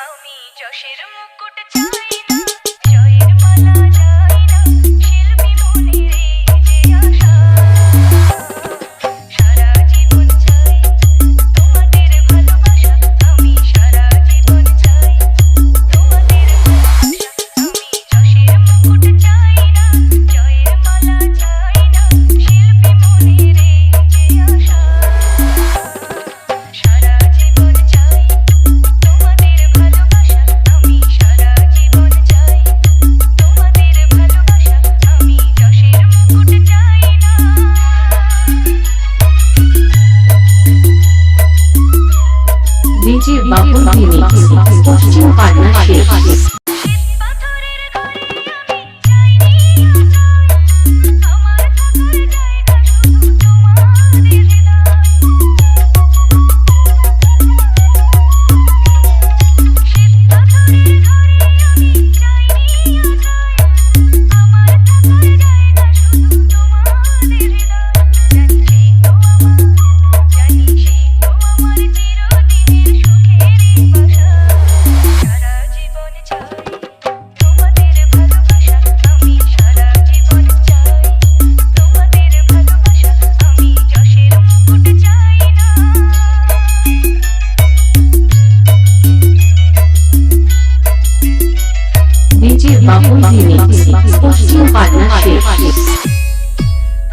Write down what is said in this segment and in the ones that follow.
আমি যশের মুকুট চাই না, জয়ের মালা চাই না, শিল্পী মনের এই যে আশা। সারা জীবন চাই তোমাদের ভালোবাসা, আমি সারা জীবন চাই তোমাদের ভালোবাসা। আমি যশের মুকুট চাই না, জয়ের মালা চাই না, শিল্পী মনের এই যে আশা। সারা জীবন চাই তোমাদের ভালোবাসা, আমি সারা জীবন চাই তোমাদের ভালোবাসা। আমি যশের মুকুট চাই না। ডিজে বাবুল রিমিক্স পশ্চিম পাটনা শেষ। শ্বেত পাথরের ঘরে আমি চাইনি আশ্রয়, আমার থাকার জায়গা শুধু তোমাদের হৃদয়। শ্বেত পাথরের ঘরে আমি চাইনি আশ্রয়, আমার থাকার জায়গা শুধু তোমাদের হৃদয়। জানি সেই তো আমার চিরদিনের সুখেরই বাসা। সারা জীবন চাই তোমাদের ভালোবাসা, আমি সারা জীবন চাই তোমাদের ভালোবাসা। আমি যশের মুকুট চাই না। ডিজে বাবুল রিমিক্স পশ্চিম পাটনা শেষ।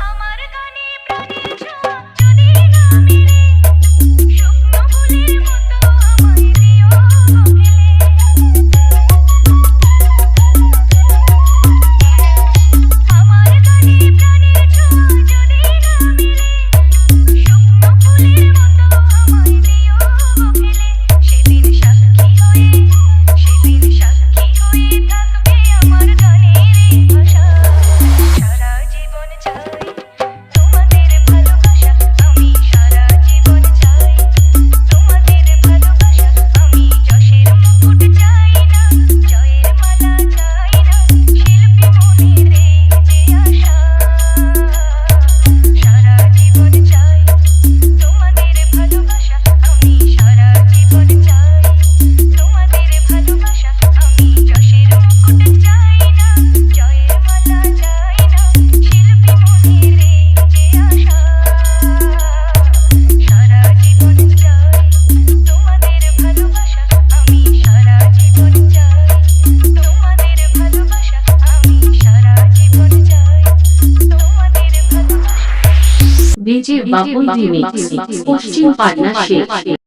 আমার গানে প্রাণের ছোঁয়া যদি না মেলে, শুকনো ফুলের মতো আমায় দিও গো ফেলে। আমার গানে প্রাণের ছোঁয়া যদি না মেলে, শুকনো ফুলের মতো আমায় দিও গো ফেলে। সেদিন সাক্ষী হয়ে থাকবে আমার গানের এই ভাষা। সারা জীবন চাই তোমাদের ভালোবাসা, আমি সারা জীবন চাই তোমাদের ভালোবাসা। আমি যশের মুকুট চাই না, জয়ের মালা চাই না, শিল্পী মনের এই যে আশা। সারা জীবন চাই তোমাদের ভালোবাসা, আমি সারা জীবন চাই তোমাদের ভালোবাসা। আমি যশের মুকুট চাই না, জয়ের মালা চাই না, শিল্পী মনের এই যে আশা। সারা জীবন চাই তোমাদের ভালোবাসা, আমি সারা জীবন চাই তোমাদের ভালোবাসা। আমি সারা জীবন চাই তোমাদের ভালোবাসা। ডিজে বাবুল রিমিক্স পশ্চিম পাটনা শেষ।